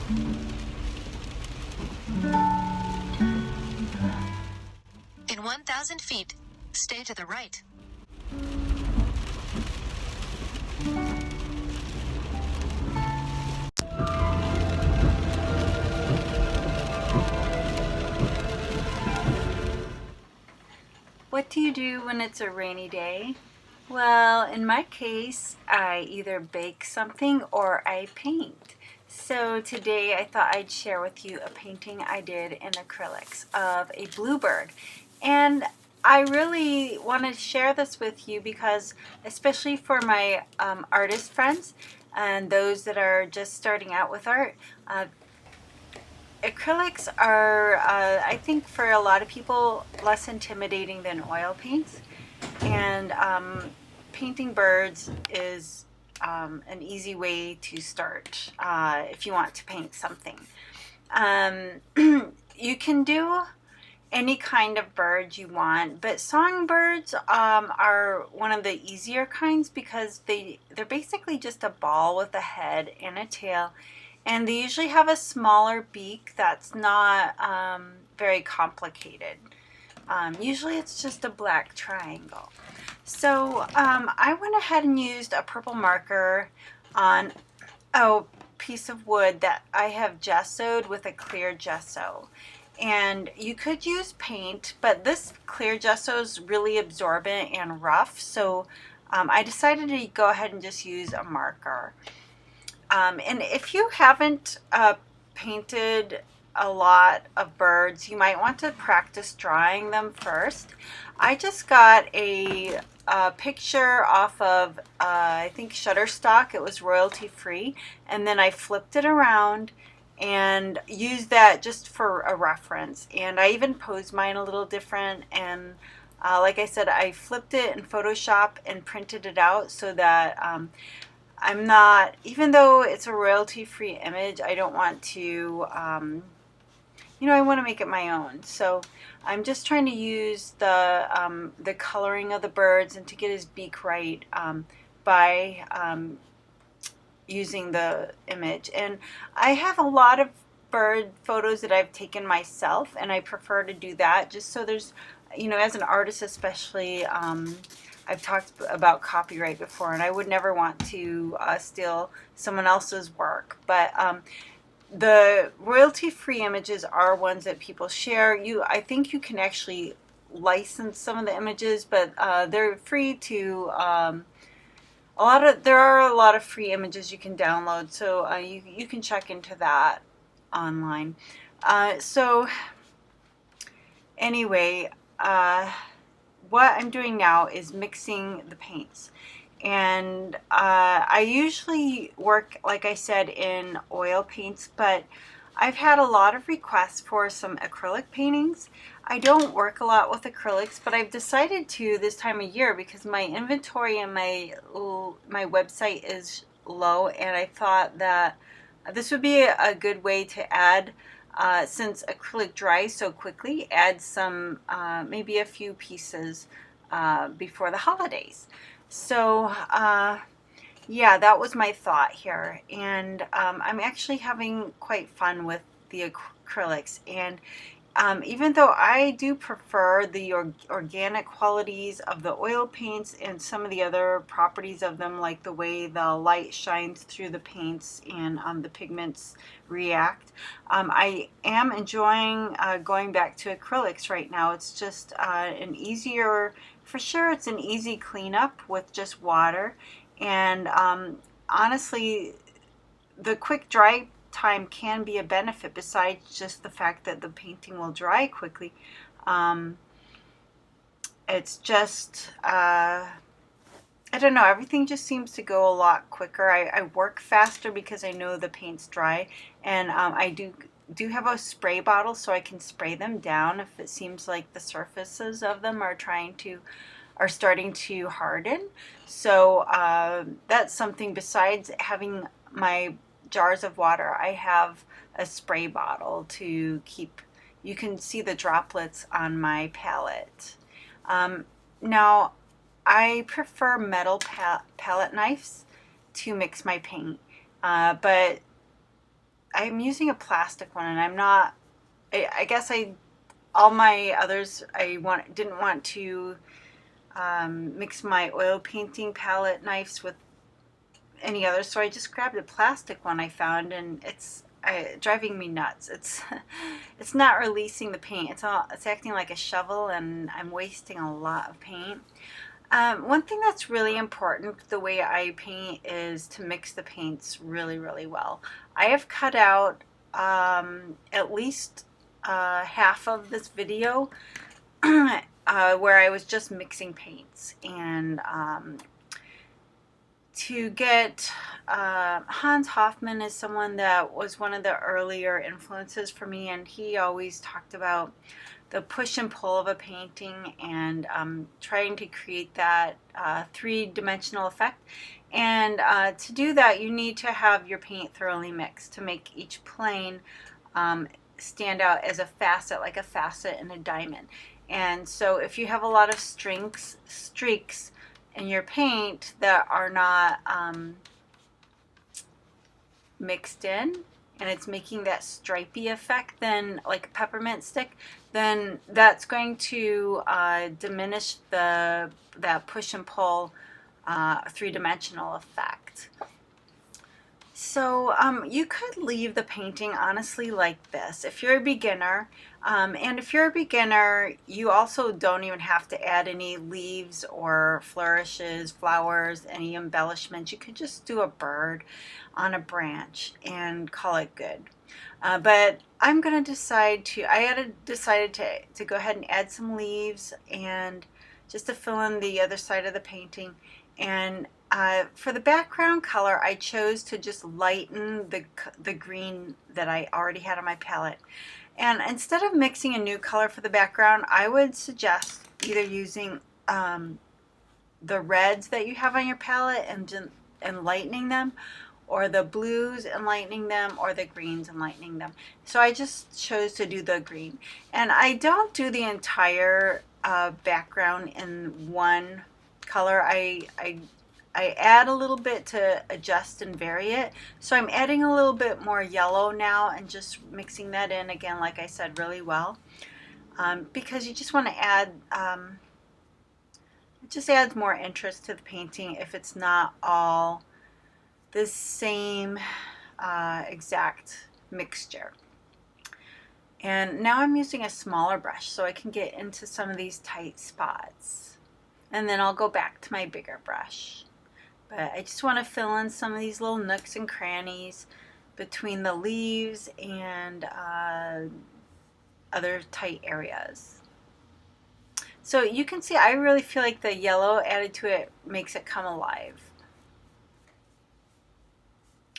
In 1,000 feet, stay to the right. What do you do when it's a rainy day? Well, in my case, I either bake something or I paint. So today I thought I'd share with you a painting I did in acrylics of a bluebird. And I really want to share this with you because, especially for my artist friends and those that are just starting out with art, acrylics are, I think, for a lot of people, less intimidating than oil paints. And painting birds is an easy way to start if you want to paint something. You can do any kind of bird you want, but songbirds are one of the easier kinds because they're basically just a ball with a head and a tail, and they usually have a smaller beak that's not very complicated. Usually it's just a black triangle. So I went ahead and used a purple marker on a piece of wood that I have gessoed with a clear gesso. And you could use paint, but this clear gesso is really absorbent and rough, so I decided to go ahead and just use a marker. And if you haven't painted a lot of birds, you might want to practice drawing them first. I just got a picture off of, I think, Shutterstock. It was royalty free, and then I flipped it around and used that just for a reference. And I even posed mine a little different, and like I said, I flipped it in Photoshop and printed it out so that I'm not, even though it's a royalty-free image, I don't want to, I want to make it my own. So I'm just trying to use the coloring of the birds and to get his beak right by using the image. And I have a lot of bird photos that I've taken myself, and I prefer to do that just so there's, as an artist especially, I've talked about copyright before, and I would never want to steal someone else's work. But the royalty-free images are ones that people share. I think you can actually license some of the images, but they're free to. There are a lot of free images you can download, so you can check into that online. So anyway. What I'm doing now is mixing the paints, and I usually work, like I said, in oil paints, but I've had a lot of requests for some acrylic paintings. I don't work a lot with acrylics, but I've decided to this time of year because my inventory and my website is low, and I thought that this would be a good way to add, since acrylic dries so quickly, add some, maybe a few pieces before the holidays. So yeah, that was my thought here. And I'm actually having quite fun with the acrylics. And even though I do prefer the organic qualities of the oil paints and some of the other properties of them, like the way the light shines through the paints and the pigments react, I am enjoying going back to acrylics right now. It's just for sure, it's an easy cleanup with just water. And honestly, the quick dry time can be a benefit besides just the fact that the painting will dry quickly. It's just, I don't know, everything just seems to go a lot quicker. I work faster because I know the paint's dry, and I do have a spray bottle so I can spray them down if it seems like the surfaces of them are starting to harden. So that's something. Besides having my jars of water, I have a spray bottle to keep, you can see the droplets on my palette. Now I prefer metal palette knives to mix my paint, but I'm using a plastic one, and I'm not, I guess all my others, didn't want to mix my oil painting palette knives with any others, so I just grabbed a plastic one I found, and it's driving me nuts. It's not releasing the paint. It's acting like a shovel, and I'm wasting a lot of paint. One thing that's really important the way I paint is to mix the paints really, really well. I have cut out at least half of this video where I was just mixing paints, and to get Hans Hofmann is someone that was one of the earlier influences for me, and he always talked about the push and pull of a painting, and trying to create that three-dimensional effect. And to do that, you need to have your paint thoroughly mixed to make each plane stand out as a facet, like a facet in a diamond. And so if you have a lot of streaks in your paint that are not mixed in, and it's making that stripy effect, then like a peppermint stick, then that's going to diminish that push and pull three-dimensional effect. So you could leave the painting honestly like this if you're a beginner. And if you're a beginner, you also don't even have to add any leaves or flourishes, flowers, any embellishments. You could just do a bird on a branch and call it good. But I'm going to decided to go ahead and add some leaves, and just to fill in the other side of the painting. And for the background color, I chose to just lighten the green that I already had on my palette. And instead of mixing a new color for the background, I would suggest either using the reds that you have on your palette and lightening them, or the blues and lightening them, or the greens and lightening them. So I just chose to do the green. And I don't do the entire background in one color. I add a little bit to adjust and vary it. So I'm adding a little bit more yellow now and just mixing that in again, like I said, really well. Because you just want to add, it just adds more interest to the painting if it's not all the same exact mixture. And now I'm using a smaller brush so I can get into some of these tight spots. And then I'll go back to my bigger brush. But I just want to fill in some of these little nooks and crannies between the leaves and other tight areas. So you can see I really feel like the yellow added to it makes it come alive.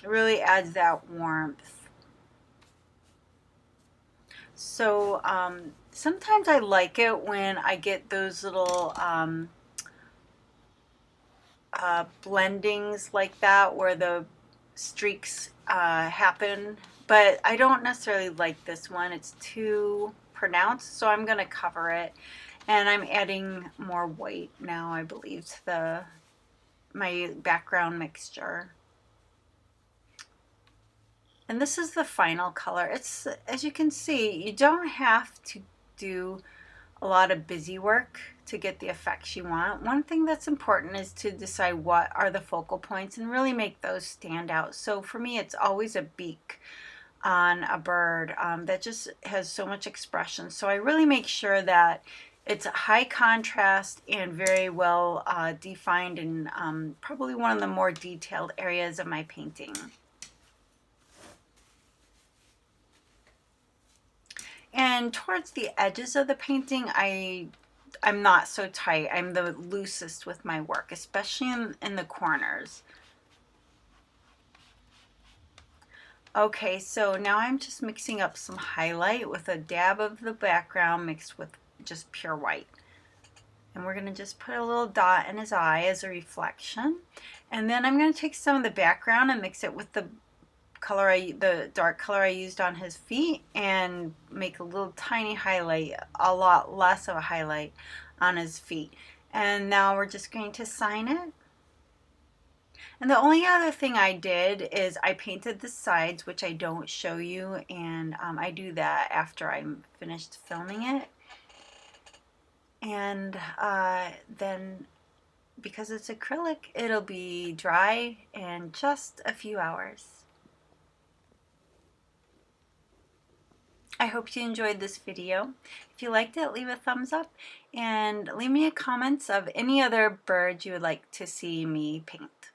It really adds that warmth. So sometimes I like it when I get those little blendings like that where the streaks happen, but I don't necessarily like this one. It's too pronounced, so I'm going to cover it, and I'm adding more white now, I believe, to my background mixture. And this is the final color. It's, as you can see, you don't have to do a lot of busy work to get the effects you want. One thing that's important is to decide what are the focal points and really make those stand out. So for me, it's always a beak on a bird that just has so much expression. So I really make sure that it's high contrast and very well defined, and probably one of the more detailed areas of my painting. And towards the edges of the painting, I'm not so tight. I'm the loosest with my work, especially in the corners. Okay, so now I'm just mixing up some highlight with a dab of the background mixed with just pure white. And we're going to just put a little dot in his eye as a reflection. And then I'm going to take some of the background and mix it with the dark color I used on his feet, and make a little tiny highlight, a lot less of a highlight on his feet. And now we're just going to sign it. And the only other thing I did is I painted the sides, which I don't show you, and I do that after I'm finished filming it. And then, because it's acrylic, it'll be dry in just a few hours. I hope you enjoyed this video. If you liked it, leave a thumbs up and leave me a comment of any other bird you would like to see me paint.